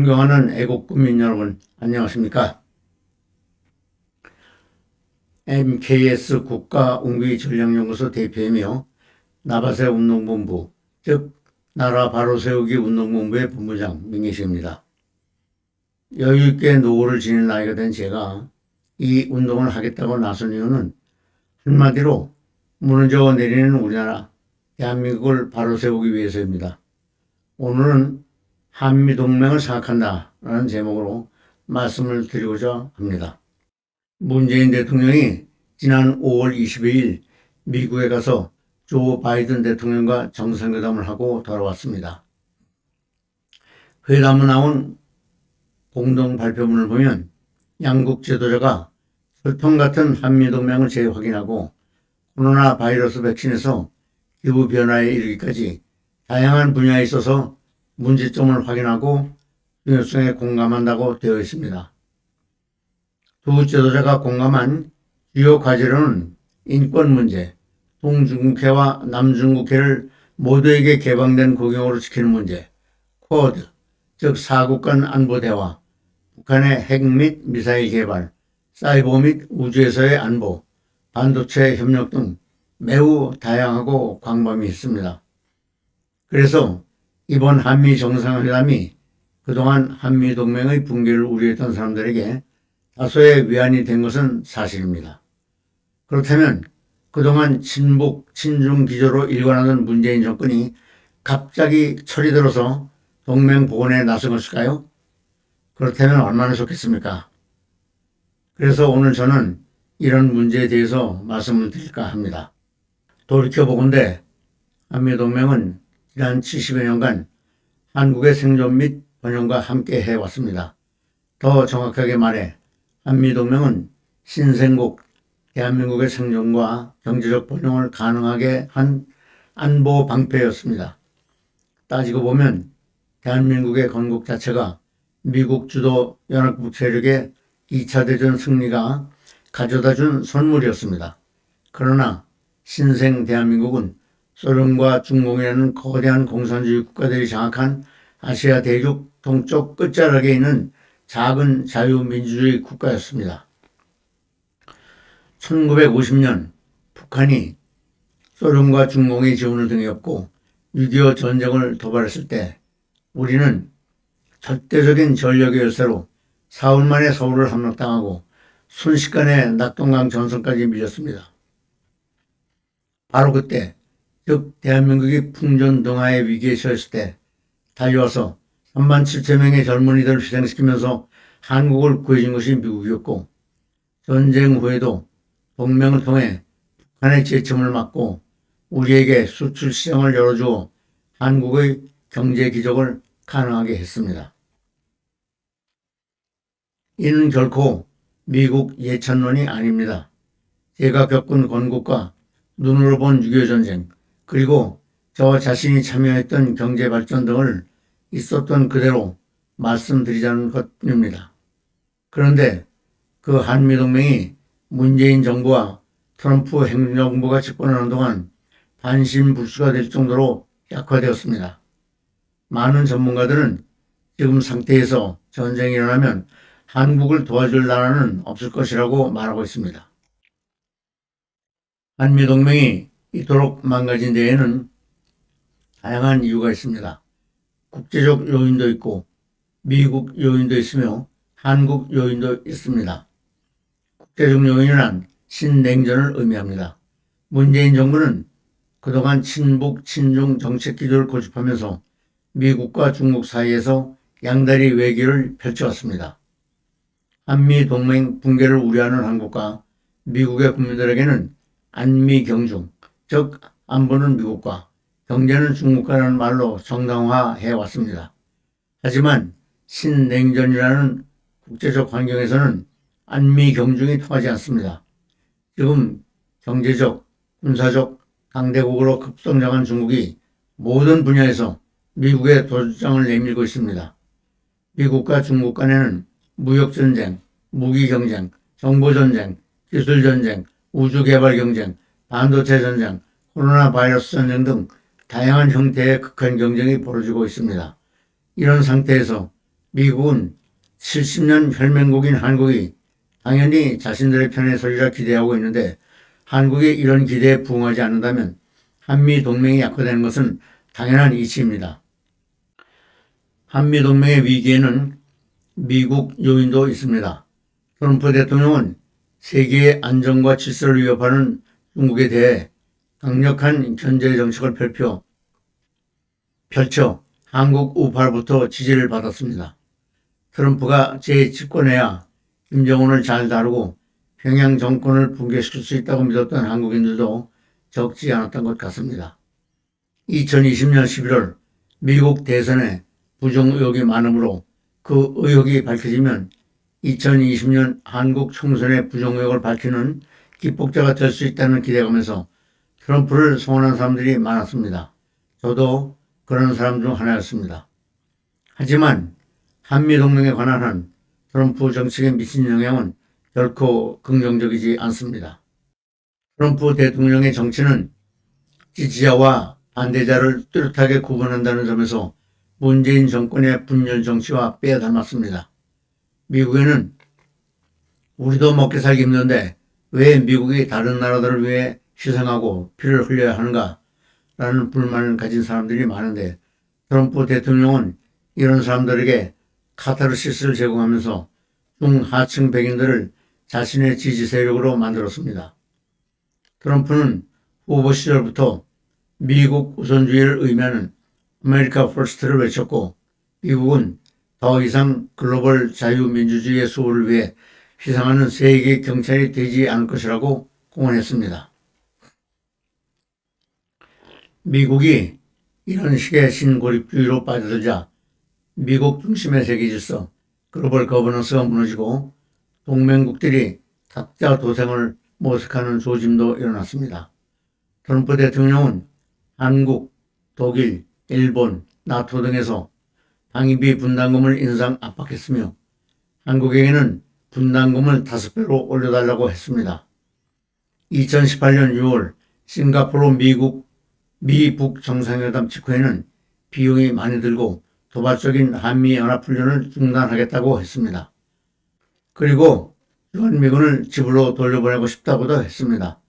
존경하는 애국국민 여러분, 안녕하십니까? MKS 국가운기전략연구소 대표이며 나바세 운동본부, 즉 나라 바로 세우기 운동본부의 본부장 민계식입니다. 여유있게 노후를 지닌 나이가 된 제가 이 운동을 하겠다고 나선 이유는 한마디로 무너져 내리는 우리나라, 대한민국을 바로 세우기 위해서입니다. 오늘은 한미동맹을 생각한다 라는 제목으로 말씀을 드리고자 합니다. 문재인 대통령이 지난 5월 22일 미국에 가서 조 바이든 대통령과 정상회담을 하고 돌아왔습니다. 회담에 나온 공동 발표문을 보면 양국 지도자가 철통 같은 한미동맹을 재확인하고 코로나 바이러스 백신에서 기후변화에 이르기까지 다양한 분야에 있어서 문제점을 확인하고 중요성에 공감한다고 되어 있습니다. 두 지도자가 공감한 주요 과제로는 인권 문제, 동중국해와 남중국해를 모두에게 개방된 국영으로 지키는 문제, 쿼드, 즉 4국 간 안보 대화, 북한의 핵 및 미사일 개발, 사이버 및 우주에서의 안보, 반도체 협력 등 매우 다양하고 광범위 있습니다. 그래서 이번 한미 정상회담이 그동안 한미동맹의 붕괴를 우려했던 사람들에게 다소의 위안이 된 것은 사실입니다. 그렇다면 그동안 친북, 친중 기조로 일관하던 문재인 정권이 갑자기 철이 들어서 동맹 복원에 나선 것일까요? 그렇다면 얼마나 좋겠습니까? 그래서 오늘 저는 이런 문제에 대해서 말씀을 드릴까 합니다. 돌이켜보건대 한미동맹은 지난 70여 년간 한국의 생존 및 번영과 함께 해왔습니다. 더 정확하게 말해 한미동맹은 신생국 대한민국의 생존과 경제적 번영을 가능하게 한 안보 방패였습니다. 따지고 보면 대한민국의 건국 자체가 미국 주도 연합국 세력의 2차 대전 승리가 가져다준 선물이었습니다. 그러나 신생 대한민국은 소련과 중공이라는 거대한 공산주의 국가들이 장악한 아시아 대륙 동쪽 끝자락에 있는 작은 자유민주주의 국가였습니다. 1950년 북한이 소련과 중공의 지원을 등에업고 6.25 전쟁을 도발했을 때 우리는 절대적인 전력의 열세로 사흘 만에 서울을 함락당하고 순식간에 낙동강 전선까지 밀렸습니다. 바로 그때, 즉 대한민국이 풍전등화의 위기에 처했을 때 달려와서 3만 7천 명의 젊은이들을 희생시키면서 한국을 구해준 것이 미국이었고, 전쟁 후에도 동맹을 통해 북한의 재침을 막고 우리에게 수출 시장을 열어주어 한국의 경제 기적을 가능하게 했습니다. 이는 결코 미국 예찬론이 아닙니다. 제가 겪은 건국과 눈으로 본 6.25 전쟁, 그리고 저 자신이 참여했던 경제발전 등을 있었던 그대로 말씀드리자는 것입니다. 그런데 그 한미동맹이 문재인 정부와 트럼프 행정부가 집권하는 동안 반신불수가 될 정도로 약화되었습니다. 많은 전문가들은 지금 상태에서 전쟁이 일어나면 한국을 도와줄 나라는 없을 것이라고 말하고 있습니다. 한미동맹이 이토록 망가진 데에는 다양한 이유가 있습니다. 국제적 요인도 있고 미국 요인도 있으며 한국 요인도 있습니다. 국제적 요인이란 신냉전을 의미합니다. 문재인 정부는 그동안 친북, 친중 정책 기조를 고집하면서 미국과 중국 사이에서 양다리 외교를 펼쳐왔습니다. 한미 동맹 붕괴를 우려하는 한국과 미국의 국민들에게는 안미 경중, 즉 안보는 미국과 경제는 중국과라는 말로 정당화해 왔습니다. 하지만 신냉전이라는 국제적 환경에서는 안미 경중이 통하지 않습니다. 지금 경제적, 군사적 강대국으로 급성장한 중국이 모든 분야에서 미국의 도주장을 내밀고 있습니다. 미국과 중국 간에는 무역전쟁, 무기경쟁, 정보전쟁, 기술전쟁, 우주개발경쟁, 반도체 전쟁, 코로나 바이러스 전쟁 등 다양한 형태의 극한 경쟁이 벌어지고 있습니다. 이런 상태에서 미국은 70년 혈맹국인 한국이 당연히 자신들의 편에 서리라 기대하고 있는데 한국이 이런 기대에 부응하지 않는다면 한미동맹이 약화되는 것은 당연한 이치입니다. 한미동맹의 위기에는 미국 요인도 있습니다. 트럼프 대통령은 세계의 안정과 질서를 위협하는 중국에 대해 강력한 견제 정책을 펼쳐 한국 우파로부터 지지를 받았습니다. 트럼프가 재집권해야 김정은을 잘 다루고 평양 정권을 붕괴시킬 수 있다고 믿었던 한국인들도 적지 않았던 것 같습니다. 2020년 11월 미국 대선에 부정 의혹이 많으므로 그 의혹이 밝혀지면 2020년 한국 총선의 부정 의혹을 밝히는 기폭제가 될 수 있다는 기대감에서 트럼프를 소원한 사람들이 많았습니다. 저도 그런 사람 중 하나였습니다. 하지만 한미동맹에 관한 한 트럼프 정책에 미친 영향은 결코 긍정적이지 않습니다. 트럼프 대통령의 정치는 지지자와 반대자를 뚜렷하게 구분한다는 점에서 문재인 정권의 분열 정치와 빼 닮았습니다. 미국에는 우리도 먹고 살기 힘든데 왜 미국이 다른 나라들을 위해 희생하고 피를 흘려야 하는가? 라는 불만을 가진 사람들이 많은데 트럼프 대통령은 이런 사람들에게 카타르시스를 제공하면서 중하층 백인들을 자신의 지지 세력으로 만들었습니다. 트럼프는 후보 시절부터 미국 우선주의를 의미하는 아메리카 퍼스트를 외쳤고 미국은 더 이상 글로벌 자유민주주의의 수호를 위해 희생하는 세계 경찰이 되지 않을 것이라고 공언했습니다. 미국이 이런 식의 신고립주의로 빠져들자 미국 중심의 세계 질서, 글로벌 거버넌스가 무너지고 동맹국들이 각자 도생을 모색하는 조짐도 일어났습니다. 트럼프 대통령은 한국, 독일, 일본, 나토 등에서 방위비 분담금을 인상 압박했으며 한국에게는 분담금을 5배로 올려달라고 했습니다. 2018년 6월 싱가포르 미북 정상회담 직후에는 비용이 많이 들고 도발적인 한미연합훈련을 중단하겠다고 했습니다. 그리고 주한미군을 집으로 돌려보내고 싶다고도 했습니다.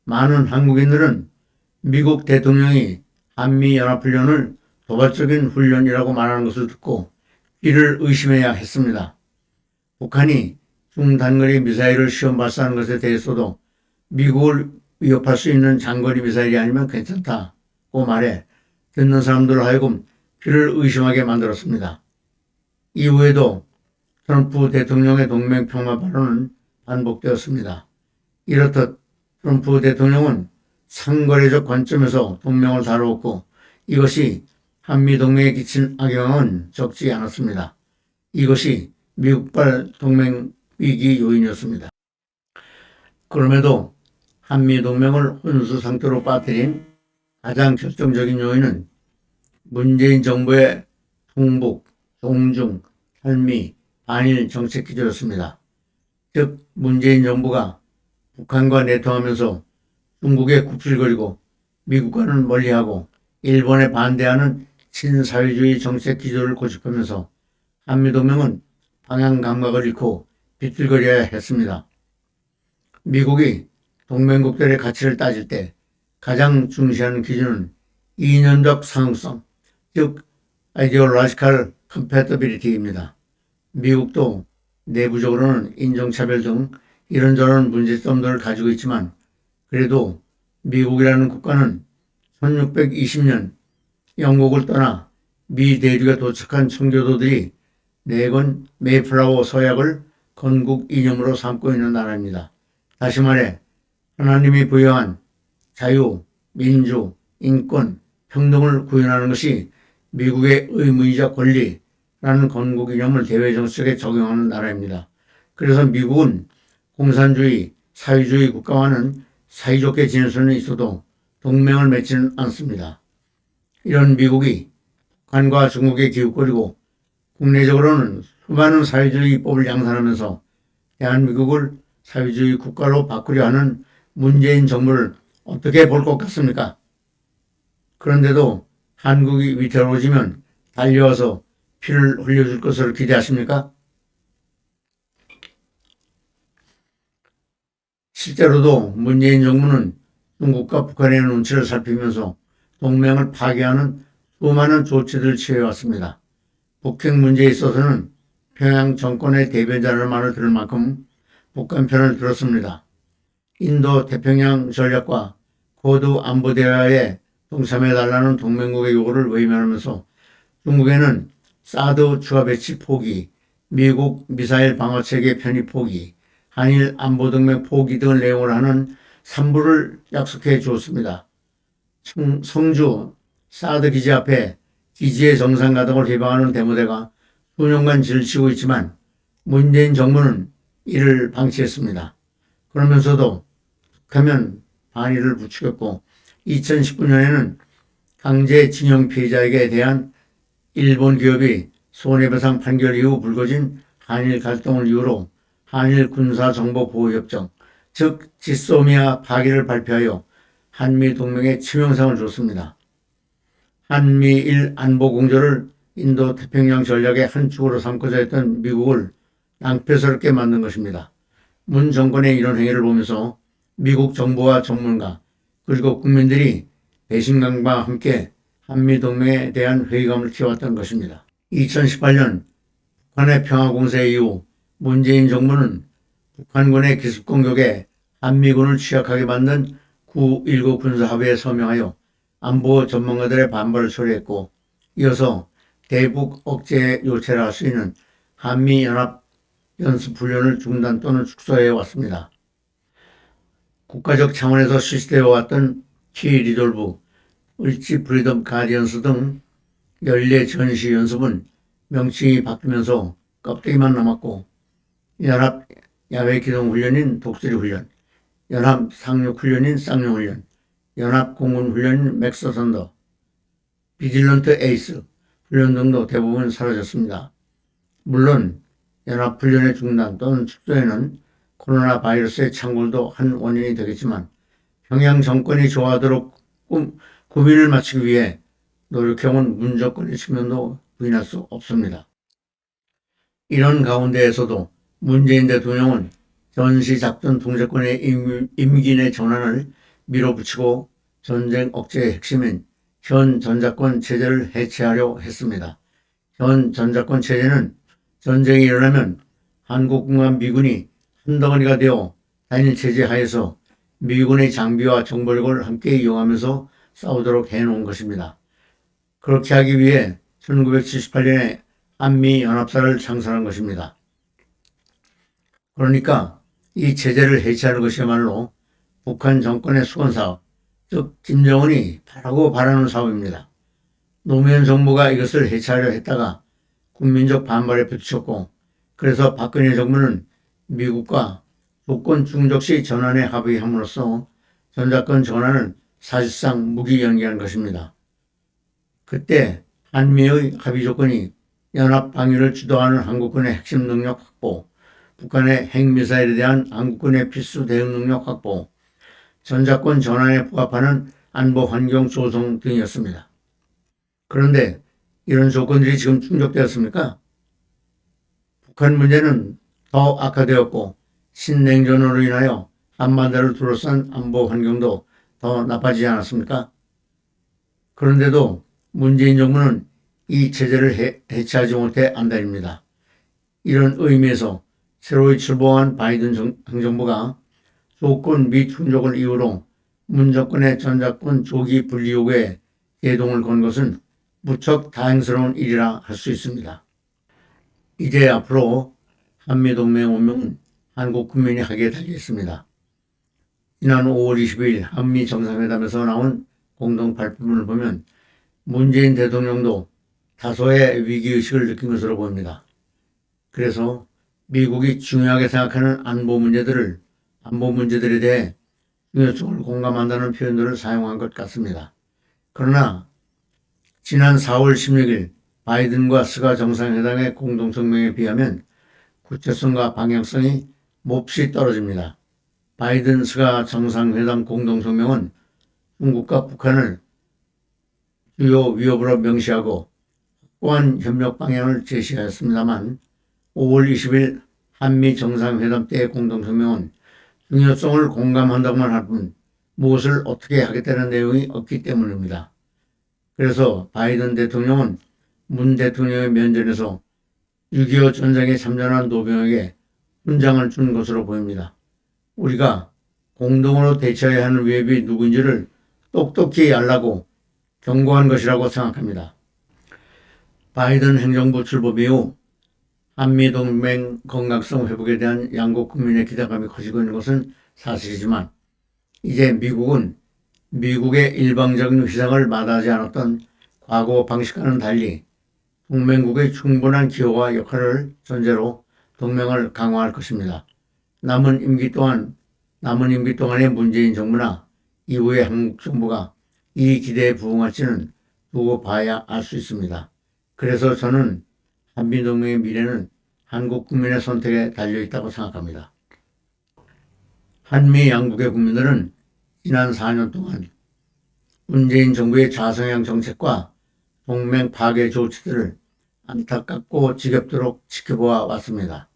많은 한국인들은 미국 대통령이 한미연합훈련을 도발적인 훈련이라고 말하는 것을 듣고 이를 의심해야 했습니다. 북한이 중단거리 미사일을 시험 발사하는 것에 대해서도 미국을 위협할 수 있는 장거리 미사일이 아니면 괜찮다고 말해 듣는 사람들로 하여금 귀를 의심하게 만들었습니다. 이후에도 트럼프 대통령의 동맹 평화 발언은 반복되었습니다. 이렇듯 트럼프 대통령은 상거래적 관점에서 동맹을 다루었고 이것이 한미동맹에 끼친 악영향은 적지 않았습니다. 이것이 미국발 동맹 위기 요인이었습니다. 그럼에도 한미동맹을 혼수 상태로 빠뜨린 가장 결정적인 요인은 문재인 정부의 통북, 동중, 한미, 반일 정책 기조였습니다. 즉 문재인 정부가 북한과 내통하면서 중국에 굽실거리고 미국과는 멀리하고 일본에 반대하는 친사회주의 정책 기조를 고집하면서 한미동맹은 방향 감각을 잃고 비틀거려야 했습니다. 미국이 동맹국들의 가치를 따질 때 가장 중시하는 기준은 이념적 상응성, 즉 ideological compatibility입니다. 미국도 내부적으로는 인종차별 등 이런저런 문제점들을 가지고 있지만 그래도 미국이라는 국가는 1620년 영국을 떠나 미 대륙에 도착한 청교도들이 내건 메이플라워 서약을 건국 이념으로 삼고 있는 나라입니다. 다시 말해 하나님이 부여한 자유, 민주, 인권, 평등을 구현하는 것이 미국의 의무이자 권리라는 건국 이념을 대외 정책에 적용하는 나라입니다. 그래서 미국은 공산주의, 사회주의 국가와는 사이좋게 지낼 수는 있어도 동맹을 맺지는 않습니다. 이런 미국이 북한과 중국에 기웃거리고 국내적으로는 수많은 사회주의 입법을 양산하면서 대한민국을 사회주의 국가로 바꾸려 하는 문재인 정부를 어떻게 볼 것 같습니까? 그런데도 한국이 위태로워지면 달려와서 피를 흘려줄 것으로 기대하십니까? 실제로도 문재인 정부는 중국과 북한의 눈치를 살피면서 동맹을 파괴하는 수많은 조치들을 취해왔습니다. 북핵 문제에 있어서는 평양 정권의 대변자라는 말을 들을 만큼 북한 편을 들었습니다. 인도 태평양 전략과 고도 안보 대화에 동참해달라는 동맹국의 요구를 외면하면서 중국에는 사드 추가 배치 포기, 미국 미사일 방어체계 편입 포기, 한일 안보동맹 포기 등을 내용으로 하는 3부를 약속해 주었습니다. 성주 사드 기지 앞에 기지의 정상 가동을 희망하는 데모대가 수년간 질치고 있지만 문재인 정부는 이를 방치했습니다. 그러면서도 북하면 반의를 부추겼고 2019년에는 강제징용 피해자에게 대한 일본 기업이 손해배상 판결 이후 불거진 한일 갈등을 이유로 한일 군사정보보호협정, 즉 지소미아 파기를 발표하여 한미 동맹에 치명상을 줬습니다. 한미일 안보공조를 인도 태평양 전략의 한 축으로 삼고자 했던 미국을 낭패스럽게 만든 것입니다. 문 정권의 이런 행위를 보면서 미국 정부와 전문가 그리고 국민들이 배신감과 함께 한미동맹에 대한 회의감을 키워왔던 것입니다. 2018년 북한의 평화공세 이후 문재인 정부는 북한군의 기습공격에 한미군을 취약하게 만든 9.19 군사합의에 서명하여 안보 전문가들의 반발을 초래했고 이어서 대북 억제 요체를 할 수 있는 한미연합 연습훈련을 중단 또는 축소해 왔습니다. 국가적 차원에서 실시되어 왔던 키 리졸브, 을지 프리덤 가디언스 등 연례 전시 연습은 명칭이 바뀌면서 껍데기만 남았고 연합 야외 기동 훈련인 독수리 훈련, 연합 상륙 훈련인 쌍용 훈련, 연합 공군 훈련인 맥스 선더, 비질런트 에이스 훈련 등도 대부분 사라졌습니다. 물론 연합 훈련의 중단 또는 축소에는 코로나 바이러스의 창궐도 한 원인이 되겠지만 평양 정권이 좋아하도록 고민을 마치기 위해 노력해온 문 정권의 측면도 부인할 수 없습니다. 이런 가운데에서도 문재인 대통령은 전시작전 통제권의 임기 내 전환을 밀어붙이고 전쟁 억제의 핵심인 현 전작권 체제를 해체하려 했습니다. 현 전작권 체제는 전쟁이 일어나면 한국군과 미군이 한덩어리가 되어 단일 체제 하에서 미군의 장비와 정보력을 함께 이용하면서 싸우도록 해놓은 것입니다. 그렇게 하기 위해 1978년에 한미연합사를 창설한 것입니다. 그러니까 이 체제를 해체하는 것이야말로 북한 정권의 수건사업, 즉 김정은이 바라고 바라는 사업입니다. 노무현 정부가 이것을 해체하려 했다가 국민적 반발에 부딪혔고 그래서 박근혜 정부는 미국과 조건 충족시 전환에 합의함으로써 전작권 전환을 사실상 무기연기한 것입니다. 그때 한미의 합의 조건이 연합 방위를 주도하는 한국군의 핵심 능력 확보, 북한의 핵미사일에 대한 한국군의 필수 대응 능력 확보, 전작권 전환에 부합하는 안보 환경 조성 등이었습니다. 그런데 이런 조건들이 지금 충족되었습니까? 북한 문제는 더 악화되었고 신냉전으로 인하여 한반도를 둘러싼 안보 환경도 더 나빠지지 않았습니까? 그런데도 문재인 정부는 이 체제를 해체하지 못해 안달입니다. 이런 의미에서 새로이 출범한 바이든 행정부가 조건 미충족을 이유로 문 정권의 전작권 조기 분리 요구에 제동을 건 것은 무척 다행스러운 일이라 할 수 있습니다. 이제 앞으로 한미동맹 운명은 한국 국민이 하게 달려있습니다. 지난 5월 20일 한미 정상회담에서 나온 공동 발표문을 보면 문재인 대통령도 다소의 위기의식을 느낀 것으로 보입니다. 그래서 미국이 중요하게 생각하는 안보 문제들에 대해 중요성을 공감한다는 표현들을 사용한 것 같습니다. 그러나 지난 4월 16일 바이든과 스가 정상회담의 공동성명에 비하면 구체성과 방향성이 몹시 떨어집니다. 바이든 스가 정상회담 공동성명은 중국과 북한을 주요 위협으로 명시하고 확고한 협력 방향을 제시하였습니다만 5월 20일 한미 정상회담 때의 공동성명은 중요성을 공감한다고만 할 뿐 무엇을 어떻게 하겠다는 내용이 없기 때문입니다. 그래서 바이든 대통령은 문 대통령의 면전에서 6.25 전쟁에 참전한 노병에게 훈장을 준 것으로 보입니다. 우리가 공동으로 대처해야 하는 위협이 누구인지를 똑똑히 알라고 경고한 것이라고 생각합니다. 바이든 행정부 출범 이후 한미동맹 건강성 회복에 대한 양국 국민의 기대감이 커지고 있는 것은 사실이지만 이제 미국은 미국의 일방적인 위상을 마다하지 않았던 과거 방식과는 달리 동맹국의 충분한 기여와 역할을 전제로 동맹을 강화할 것입니다. 남은 임기 동안의 문재인 정부나 이후의 한국 정부가 이 기대에 부응할지는 두고 봐야 알 수 있습니다. 그래서 저는 한미동맹의 미래는 한국 국민의 선택에 달려있다고 생각합니다. 한미 양국의 국민들은 지난 4년 동안 문재인 정부의 좌성향 정책과 동맹 파괴 조치들을 안타깝고 지겹도록 지켜보아 왔습니다.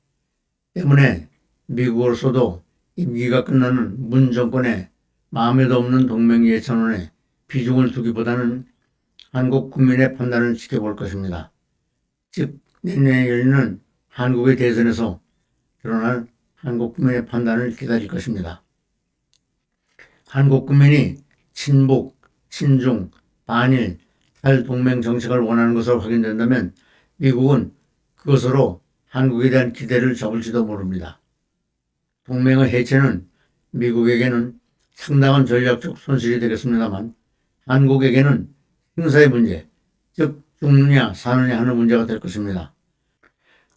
때문에 미국으로서도 임기가 끝나는 문 정권의 마음에도 없는 동맹 예찬원에 비중을 두기보다는 한국 국민의 판단을 지켜볼 것입니다. 즉 내년에 열리는 한국의 대선에서 드러날 한국 국민의 판단을 기다릴 것입니다. 한국 국민이 친북, 친중, 반일, 탈동맹 정책을 원하는 것으로 확인된다면 미국은 그것으로 한국에 대한 기대를 접을지도 모릅니다. 동맹의 해체는 미국에게는 상당한 전략적 손실이 되겠습니다만 한국에게는 행사의 문제, 즉 죽느냐 사느냐 하는 문제가 될 것입니다.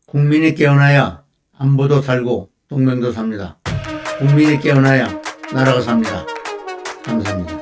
국민이 깨어나야 안보도 살고 동맹도 삽니다. 국민이 깨어나야 나라가 삽니다. 감사합니다.